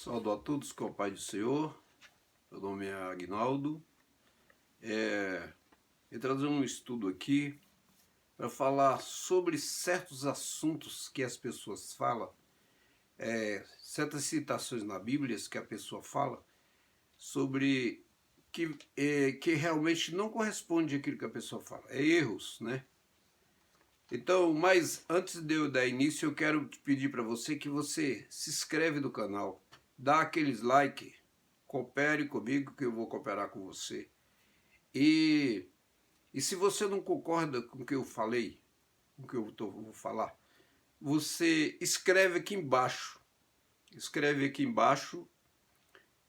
Saúdo a todos com a paz do Senhor. Meu nome é Agnaldo. Eu trazer um estudo aqui para falar sobre certos assuntos que as pessoas falam, certas citações na Bíblia que a pessoa fala sobre que realmente não corresponde àquilo que a pessoa fala. É erros, né? Então, mas antes de eu dar início, eu quero pedir para você que você se inscreve no canal, dá aqueles like, coopere comigo que eu vou cooperar com você. E se você não concorda com o que eu falei, com o que vou falar, você escreve aqui embaixo. Escreve aqui embaixo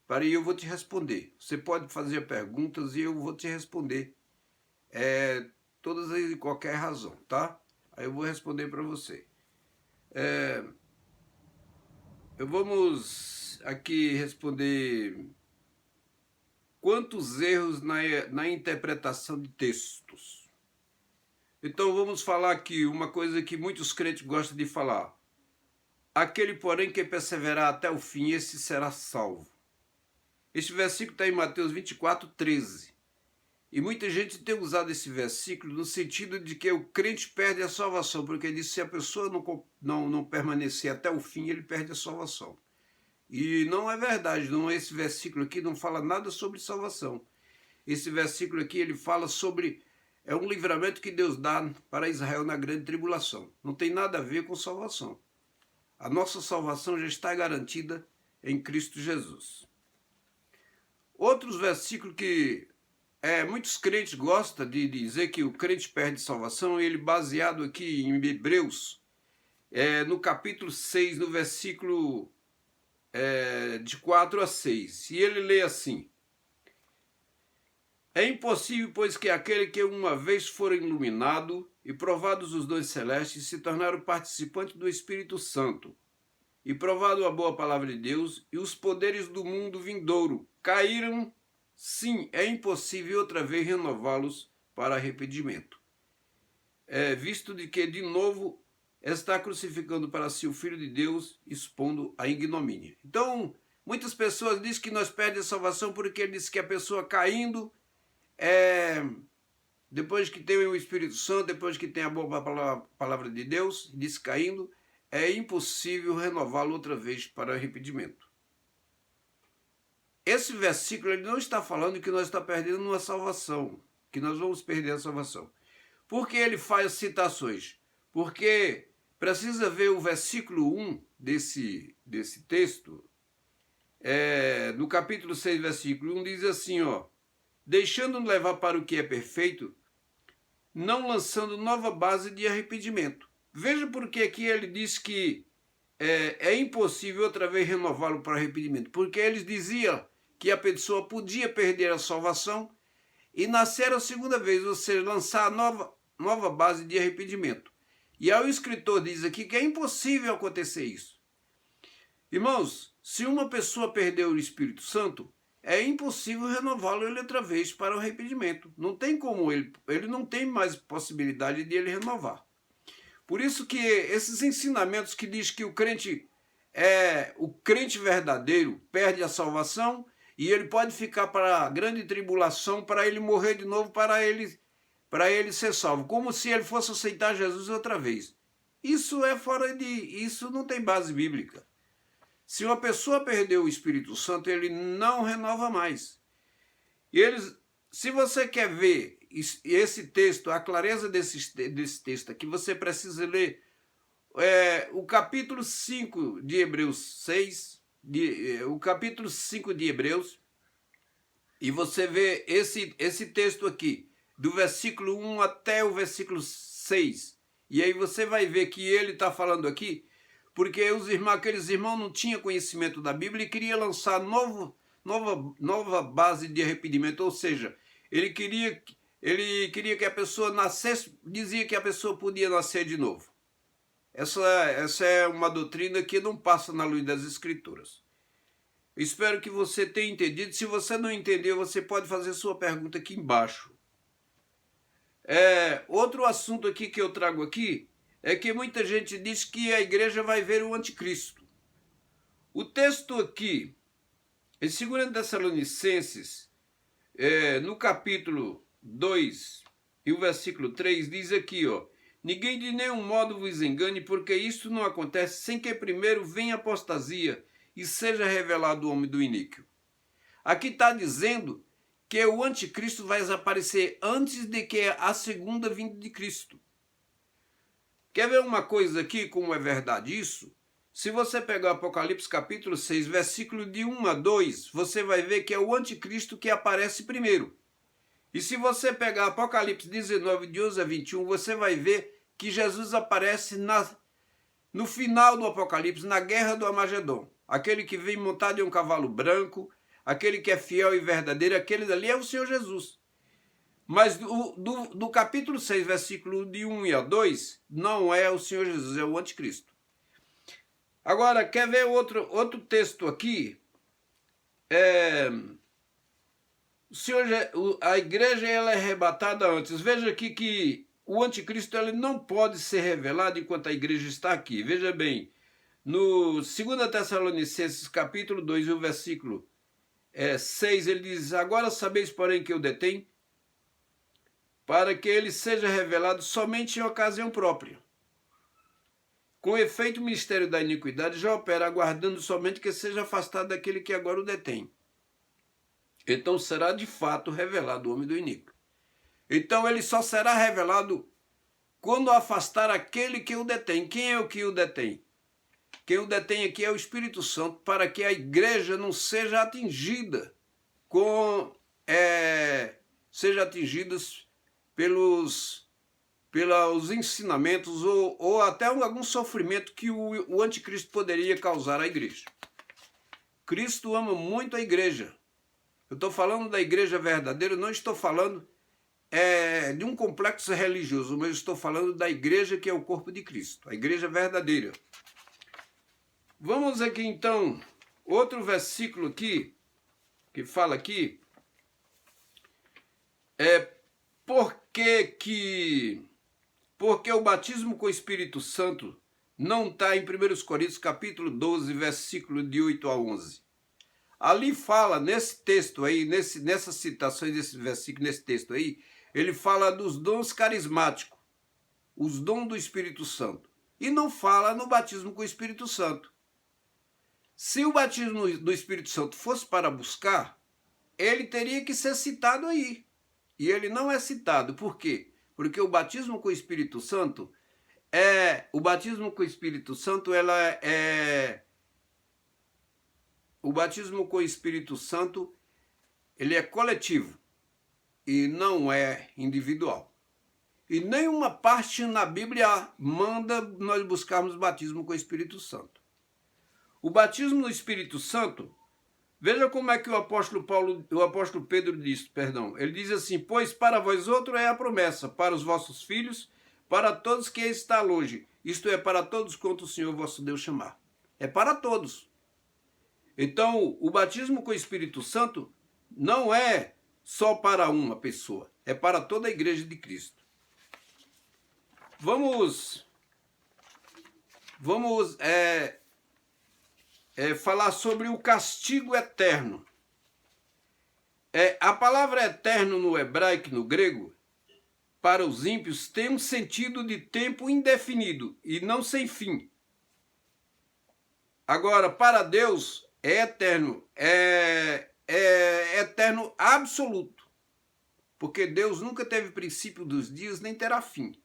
para eu vou te responder. Você pode fazer perguntas e eu vou te responder. Todas e qualquer razão, tá? Aí eu vou responder para você. Vamos aqui responder quantos erros na interpretação de textos. Então vamos falar aqui uma coisa que muitos crentes gostam de falar. Aquele, porém, que perseverar até o fim, esse será salvo. Este versículo está em Mateus 24:13. E muita gente tem usado esse versículo no sentido de que o crente perde a salvação, porque diz que se a pessoa não permanecer até o fim, ele perde a salvação. E não é verdade, não, esse versículo aqui não fala nada sobre salvação. Esse versículo aqui ele fala sobre um livramento que Deus dá para Israel na grande tribulação. Não tem nada a ver com salvação. A nossa salvação já está garantida em Cristo Jesus. Outros versículos que muitos crentes gostam de dizer que o crente perde salvação, ele baseado aqui em Hebreus, no capítulo 6, no versículo de 4 a 6. E ele lê assim: É impossível, pois, que aquele que uma vez for iluminado e provados os dons celestes se tornaram participantes do Espírito Santo, e provado a boa palavra de Deus e os poderes do mundo vindouro caíram, sim, é impossível outra vez renová-los para arrependimento. Visto de que, de novo, está crucificando para si o Filho de Deus, expondo a ignomínia. Então, muitas pessoas dizem que nós perdemos a salvação porque ele diz que a pessoa caindo, depois que tem o Espírito Santo, depois que tem a boa palavra de Deus, diz caindo, é impossível renová-lo outra vez para arrependimento. Esse versículo ele não está falando que nós estamos perdendo uma salvação, que nós vamos perder a salvação. Por que ele faz citações? Porque precisa ver o versículo 1 desse texto, no capítulo 6, versículo 1, diz assim, deixando-nos levar para o que é perfeito, não lançando nova base de arrependimento. Veja porque aqui ele diz que é impossível outra vez renová-lo para arrependimento. Porque eles diziam que a pessoa podia perder a salvação e nascer a segunda vez, ou seja, lançar a nova base de arrependimento. E aí o escritor diz aqui que é impossível acontecer isso. Irmãos, se uma pessoa perdeu o Espírito Santo, é impossível renová-lo ele outra vez para o arrependimento. Não tem como ele não tem mais possibilidade de ele renovar. Por isso que esses ensinamentos que diz que o crente verdadeiro perde a salvação e ele pode ficar para a grande tribulação para ele morrer de novo, para ele ser salvo, como se ele fosse aceitar Jesus outra vez. Isso isso não tem base bíblica. Se uma pessoa perdeu o Espírito Santo, ele não renova mais. Se você quer ver esse texto, a clareza desse texto aqui, você precisa ler o capítulo 5 de Hebreus 6, o capítulo 5 de Hebreus, e você vê esse texto aqui, do versículo 1 até o versículo 6. E aí você vai ver que ele está falando aqui, porque aqueles irmãos não tinham conhecimento da Bíblia e queria lançar nova base de arrependimento, ou seja, ele queria que a pessoa nascesse, dizia que a pessoa podia nascer de novo. Essa é uma doutrina que não passa na luz das Escrituras. Espero que você tenha entendido. Se você não entendeu, você pode fazer sua pergunta aqui embaixo. Outro assunto aqui que eu trago aqui é que muita gente diz que a igreja vai ver o anticristo. O texto aqui, em 2 Tessalonicenses, no capítulo 2 e o versículo 3, diz aqui, ó: ninguém de nenhum modo vos engane, porque isto não acontece sem que primeiro venha a apostasia e seja revelado o homem do iníquo. Aqui está dizendo que o anticristo vai aparecer antes de que a segunda vinda de Cristo. Quer ver uma coisa aqui, como é verdade isso? Se você pegar Apocalipse capítulo 6, versículo de 1 a 2, você vai ver que é o anticristo que aparece primeiro. E se você pegar Apocalipse 19, de 11 a 21, você vai ver que Jesus aparece no final do Apocalipse, na guerra do Armagedon. Aquele que vem montado em um cavalo branco, aquele que é fiel e verdadeiro, aquele dali é o Senhor Jesus. Mas do capítulo 6, versículo de 1 a 2, não é o Senhor Jesus, é o anticristo. Agora, quer ver outro texto aqui? A igreja ela é arrebatada antes. Veja aqui que o anticristo ele não pode ser revelado enquanto a igreja está aqui. Veja bem, no 2 Tessalonicenses capítulo 2, o versículo 6, ele diz: agora sabeis, porém, que eu detenho, para que ele seja revelado somente em ocasião própria. Com efeito, o mistério da iniquidade já opera, aguardando somente que seja afastado daquele que agora o detém. Então será de fato revelado o homem do iníquo. Então ele só será revelado quando afastar aquele que o detém. Quem é o que o detém? Quem o detém aqui é o Espírito Santo, para que a igreja não seja atingida seja atingida pelos ensinamentos ou até algum sofrimento que o anticristo poderia causar à igreja. Cristo ama muito a igreja. Eu estou falando da igreja verdadeira, não estou falando de um complexo religioso, mas estou falando da igreja que é o corpo de Cristo, a igreja verdadeira. Vamos aqui então, outro versículo aqui, que fala aqui, porque o batismo com o Espírito Santo não está em 1 Coríntios capítulo 12, versículo de 8 a 11. Ali fala, nesse texto aí, nessas citações desse versículo, nesse texto aí, ele fala dos dons carismáticos, os dons do Espírito Santo. E não fala no batismo com o Espírito Santo. Se o batismo do Espírito Santo fosse para buscar, ele teria que ser citado aí. E ele não é citado. Por quê? Porque o batismo com o Espírito Santo o batismo com o Espírito Santo, o batismo com o Espírito Santo, ele é coletivo e não é individual. E nenhuma parte na Bíblia manda nós buscarmos batismo com o Espírito Santo. O batismo no Espírito Santo, veja como é que o apóstolo Pedro diz, ele diz assim: pois para vós outro é a promessa, para os vossos filhos, para todos que está longe, isto é, para todos quanto o Senhor vosso Deus chamar. É para todos. Então, o batismo com o Espírito Santo não é só para uma pessoa, é para toda a igreja de Cristo. Vamos falar sobre o castigo eterno. A palavra eterno no hebraico e no grego, para os ímpios, tem um sentido de tempo indefinido e não sem fim. Agora, para Deus, é eterno, é eterno absoluto, porque Deus nunca teve princípio dos dias, nem terá fim.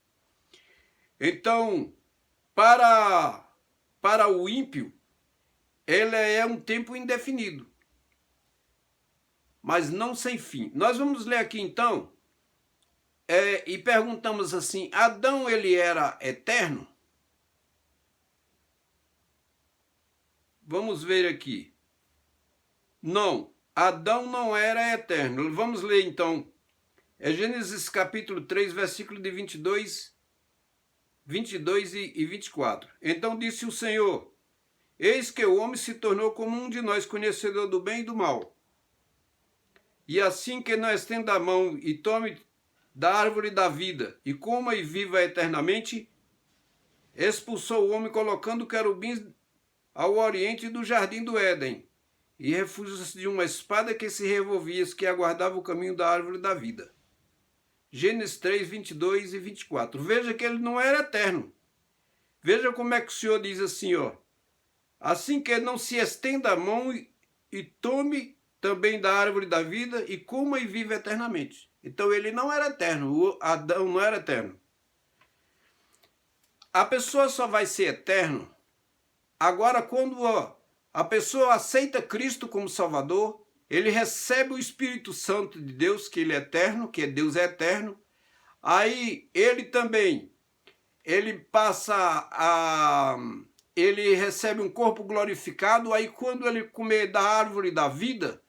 Então, para o ímpio, ele é um tempo indefinido, mas não sem fim. Nós vamos ler aqui então, e perguntamos assim: Adão ele era eterno? Vamos ver aqui. Não, Adão não era eterno. Vamos ler então. Gênesis capítulo 3, versículo de 22 e 24. Então disse o Senhor: eis que o homem se tornou como um de nós, conhecedor do bem e do mal. E assim que não estenda a mão e tome da árvore da vida, e coma e viva eternamente, expulsou o homem, colocando querubins ao oriente do jardim do Éden, e refúgio-se de uma espada que se revolvia, que aguardava o caminho da árvore da vida. Gênesis 3, 22 e 24. Veja que ele não era eterno. Veja como é que o Senhor diz assim, ó. Assim que não se estenda a mão e tome também da árvore da vida e coma e vive eternamente. Então ele não era eterno, o Adão não era eterno. A pessoa só vai ser eterno agora quando a pessoa aceita Cristo como Salvador, ele recebe o Espírito Santo de Deus, que ele é eterno, que Deus é eterno. Aí ele também, ele recebe um corpo glorificado, aí quando ele comer da árvore da vida,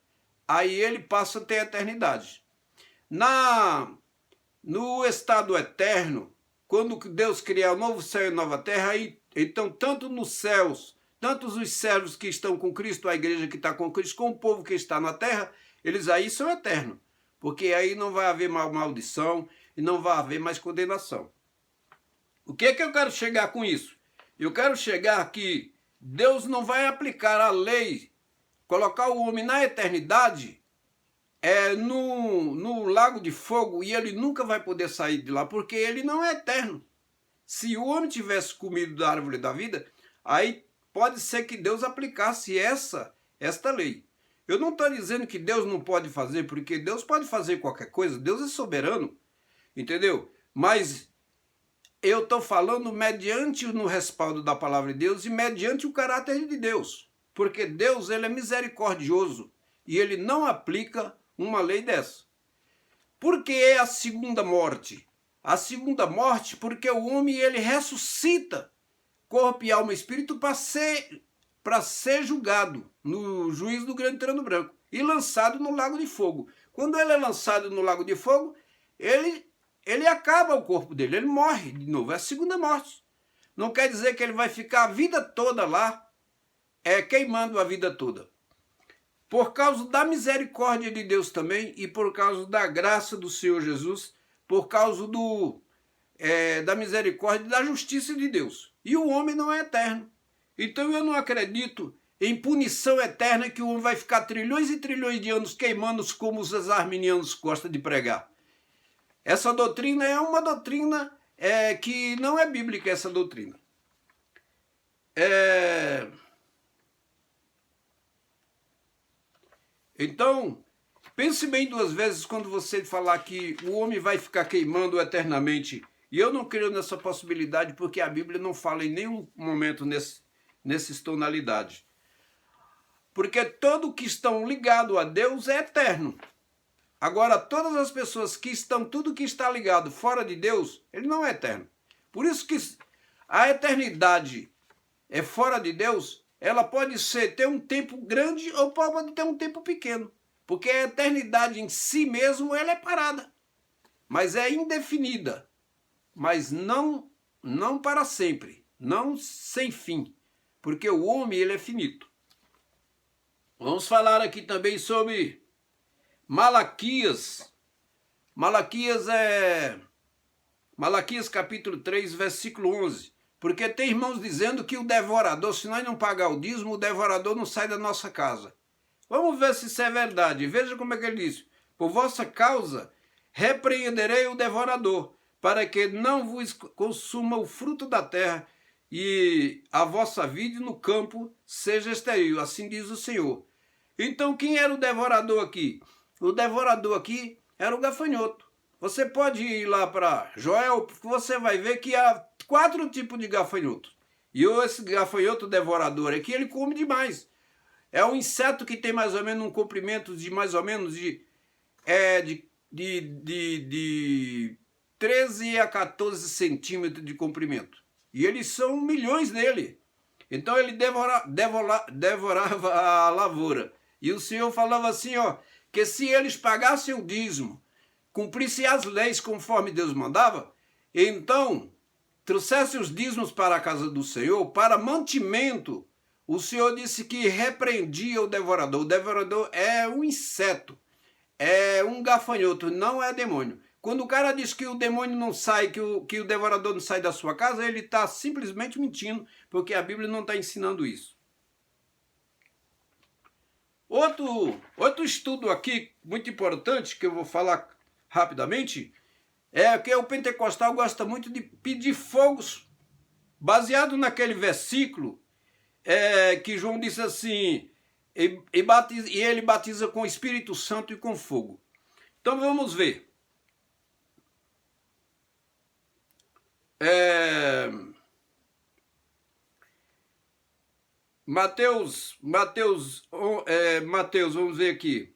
aí ele passa a ter eternidade. No estado eterno, quando Deus criar o novo céu e nova terra, aí, então tanto nos céus, tanto os servos que estão com Cristo, a igreja que está com Cristo, como o povo que está na terra, eles aí são eternos. Porque aí não vai haver mais maldição e não vai haver mais condenação. O que é que eu quero chegar com isso? Eu quero chegar que Deus não vai aplicar a lei, colocar o homem na eternidade, no lago de fogo, e ele nunca vai poder sair de lá, porque ele não é eterno. Se o homem tivesse comido da árvore da vida, aí pode ser que Deus aplicasse esta lei. Eu não estou dizendo que Deus não pode fazer, porque Deus pode fazer qualquer coisa, Deus é soberano, entendeu? Mas eu estou falando mediante no respaldo da palavra de Deus e mediante o caráter de Deus, porque Deus ele é misericordioso e ele não aplica uma lei dessa. Por que é a segunda morte? A segunda morte porque o homem ele ressuscita corpo e alma e espírito para ser julgado no juízo do grande trono branco e lançado no lago de fogo. Quando ele é lançado no lago de fogo, ele acaba o corpo dele, ele morre de novo, é a segunda morte. Não quer dizer que ele vai ficar a vida toda lá, queimando a vida toda. Por causa da misericórdia de Deus também e por causa da graça do Senhor Jesus, por causa da misericórdia e da justiça de Deus. E o homem não é eterno. Então eu não acredito em punição eterna que o homem vai ficar trilhões e trilhões de anos queimando como os arminianos gostam de pregar. Essa doutrina é uma doutrina que não é bíblica, essa doutrina. Então, pense bem duas vezes quando você falar que o homem vai ficar queimando eternamente. E eu não creio nessa possibilidade porque a Bíblia não fala em nenhum momento nessas tonalidades. Porque todo que estão ligado a Deus é eterno. Agora, todas as pessoas que tudo que está ligado fora de Deus, ele não é eterno. Por isso que a eternidade é fora de Deus, ela pode ter um tempo grande ou pode ter um tempo pequeno. Porque a eternidade em si mesmo, ela é parada. Mas é indefinida. Mas não para sempre. Não sem fim. Porque o homem, ele é finito. Vamos falar aqui também sobre Malaquias. Malaquias capítulo 3, versículo 11. Porque tem irmãos dizendo que o devorador, se nós não pagar o dízimo, o devorador não sai da nossa casa. Vamos ver se isso é verdade. Veja como é que ele diz. Por vossa causa, repreenderei o devorador, para que não vos consuma o fruto da terra, e a vossa vida no campo seja estéril. Assim diz o Senhor. Então, quem era o devorador aqui? O devorador aqui era o gafanhoto. Você pode ir lá para Joel, porque você vai ver que há 4 tipos de gafanhotos. E esse gafanhoto devorador aqui, ele come demais. É um inseto que tem mais ou menos um comprimento de mais ou menos de 13 a 14 centímetros de comprimento. E eles são milhões dele. Então ele devorava a lavoura. E o Senhor falava assim, que se eles pagassem o dízimo, cumprissem as leis conforme Deus mandava, então trouxessem os dízimos para a casa do Senhor, para mantimento, o Senhor disse que repreendia o devorador. O devorador é um inseto, é um gafanhoto, não é demônio. Quando o cara diz que o demônio não sai, que o devorador não sai da sua casa, ele está simplesmente mentindo, porque a Bíblia não está ensinando isso. Outro estudo aqui, muito importante, que eu vou falar rapidamente, é que o pentecostal gosta muito de pedir fogos, baseado naquele versículo que João disse assim, e ele batiza com o Espírito Santo e com fogo. Então vamos ver. Mateus, vamos ver aqui.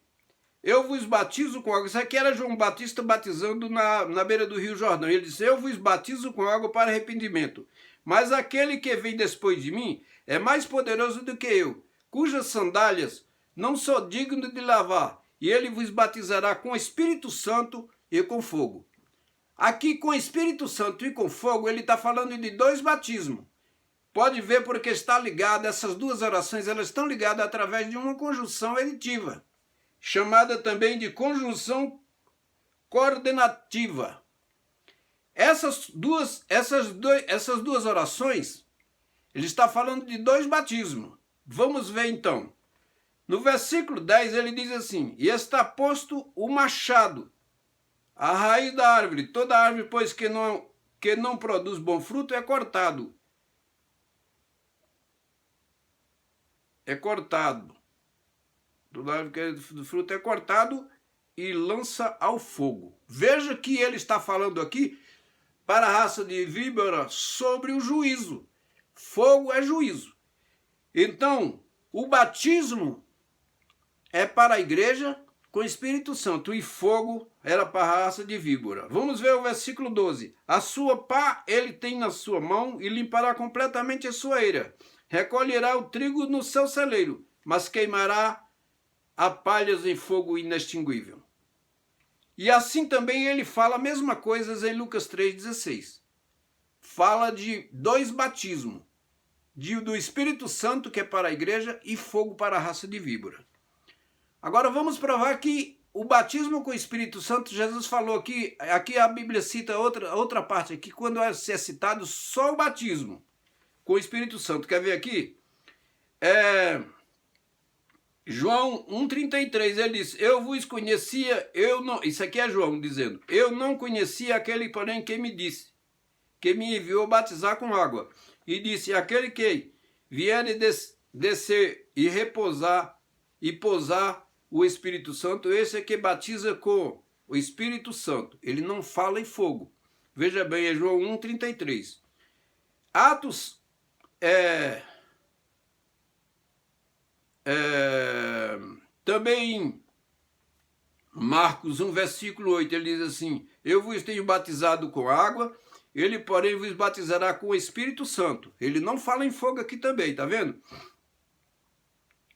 Eu vos batizo com água. Isso aqui era João Batista batizando na beira do Rio Jordão. Ele disse, eu vos batizo com água para arrependimento. Mas aquele que vem depois de mim é mais poderoso do que eu, cujas sandálias não sou digno de lavar. E ele vos batizará com Espírito Santo e com fogo. Aqui com Espírito Santo e com fogo, ele está falando de dois batismos. Pode ver porque está ligado, essas duas orações, elas estão ligadas através de uma conjunção aditiva, chamada também de conjunção coordenativa. Essas duas orações, ele está falando de dois batismos. Vamos ver então. No versículo 10 ele diz assim, e está posto o machado, a raiz da árvore, toda árvore, pois que não produz bom fruto, é cortado. É cortado. Toda árvore que do fruto é cortado e lança ao fogo. Veja que ele está falando aqui para a raça de víbora sobre o juízo. Fogo é juízo. Então, o batismo é para a igreja com o Espírito Santo e fogo era para a raça de víbora. Vamos ver o versículo 12. A sua pá ele tem na sua mão e limpará completamente a sua eira. Recolherá o trigo no seu celeiro, mas queimará a palhas em fogo inextinguível. E assim também ele fala a mesma coisa em Lucas 3,16. Fala de dois batismos, do Espírito Santo, que é para a igreja, e fogo para a raça de víbora. Agora vamos provar que o batismo com o Espírito Santo, Jesus falou aqui a Bíblia cita outra parte aqui, quando é citado só o batismo com o Espírito Santo. Quer ver aqui? João 1,33, ele diz, eu vos conhecia, isso aqui é João dizendo, eu não conhecia aquele, porém, que me disse, que me enviou batizar com água. E disse, aquele que vier descer e repousar e pousar o Espírito Santo, esse é que batiza com o Espírito Santo. Ele não fala em fogo. Veja bem, é João 1,33. Atos também Marcos 1, versículo 8, ele diz assim, eu vos tenho batizado com água, ele, porém, vos batizará com o Espírito Santo. Ele não fala em fogo aqui também, tá vendo?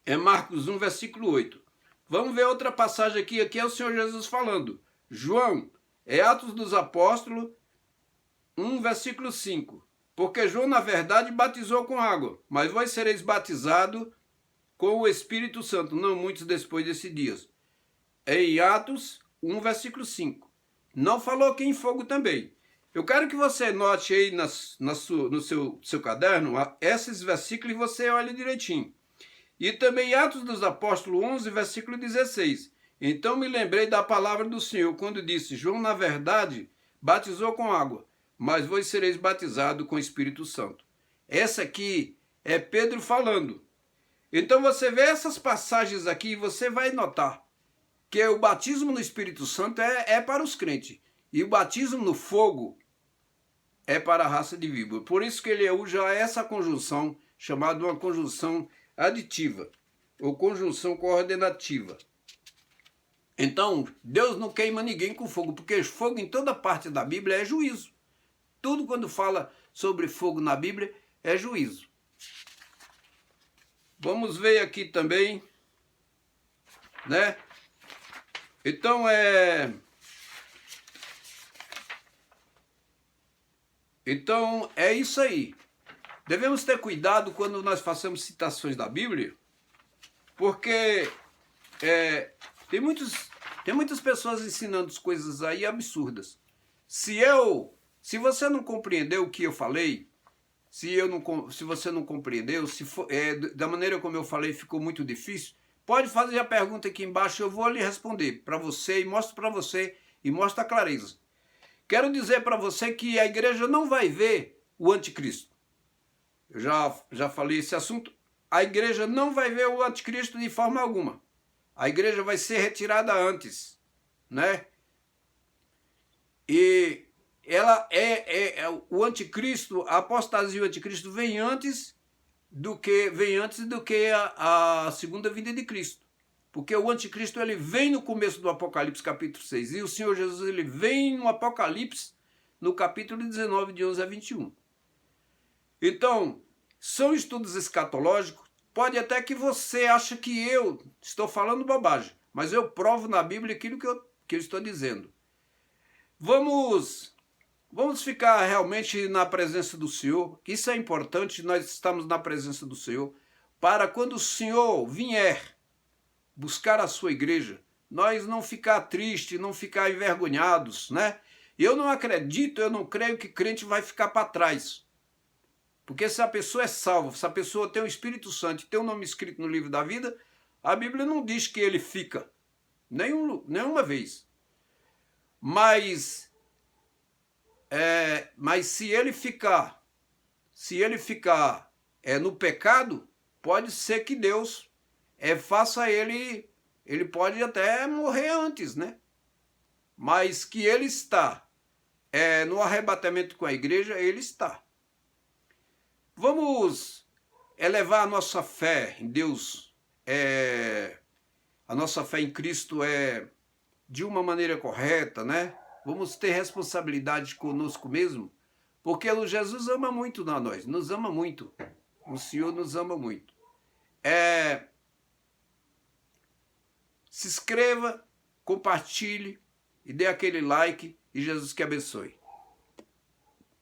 É Marcos 1, versículo 8. Vamos ver outra passagem aqui é o Senhor Jesus falando. João, é Atos dos Apóstolos 1, versículo 5. Porque João, na verdade, batizou com água, mas vós sereis batizados com o Espírito Santo, não muitos depois desses dias. É em Atos 1, versículo 5. Não falou aqui em fogo também. Eu quero que você note aí no seu caderno esses versículos e você olhe direitinho. E também Atos dos Apóstolos 11, versículo 16. Então me lembrei da palavra do Senhor, quando disse, João, na verdade, batizou com água, mas vós sereis batizados com o Espírito Santo. Essa aqui é Pedro falando. Então você vê essas passagens aqui e você vai notar que o batismo no Espírito Santo é para os crentes. E o batismo no fogo é para a raça de víbora. Por isso que ele usa essa conjunção, chamada uma conjunção aditiva, ou conjunção coordenativa. Então, Deus não queima ninguém com fogo, porque fogo em toda parte da Bíblia é juízo. Tudo quando fala sobre fogo na Bíblia é juízo. Vamos ver aqui também, né? Então, Então, é isso aí. Devemos ter cuidado quando nós façamos citações da Bíblia, porque tem muitas pessoas ensinando coisas aí absurdas. Se você não compreendeu o que eu falei, se você não compreendeu, da maneira como eu falei ficou muito difícil, Pode fazer a pergunta aqui embaixo, eu vou lhe responder para você e mostro a clareza. Quero dizer para você que a igreja não vai ver o anticristo. Eu já falei esse assunto. A igreja não vai ver o anticristo de forma alguma. A igreja vai ser retirada antes, né? E ela o anticristo, a apostasia do anticristo vem antes do que a segunda vinda de Cristo. Porque o anticristo ele vem no começo do Apocalipse capítulo 6 e o Senhor Jesus ele vem no Apocalipse no capítulo 19 de 11 a 21. Então, são estudos escatológicos. Pode até que você ache que eu estou falando bobagem, mas eu provo na Bíblia aquilo que eu estou dizendo. Vamos ficar realmente na presença do Senhor. Isso é importante, nós estamos na presença do Senhor, para quando o Senhor vier buscar a sua igreja, nós não ficar tristes, não ficar envergonhados, né? Eu não acredito, eu não creio que crente vai ficar para trás. Porque se a pessoa é salva, se a pessoa tem o Espírito Santo e tem o nome escrito no livro da vida, a Bíblia não diz que ele fica, nenhuma vez. Mas se ele ficar no pecado, pode ser que Deus faça ele pode até morrer antes, né? Mas que ele está no arrebatamento com a igreja, ele está. Vamos elevar a nossa fé em Deus, a nossa fé em Cristo de uma maneira correta, né? Vamos ter responsabilidade conosco mesmo, porque o Jesus ama muito a nós, nos ama muito. O Senhor nos ama muito. Se inscreva, compartilhe e dê aquele like e Jesus que abençoe.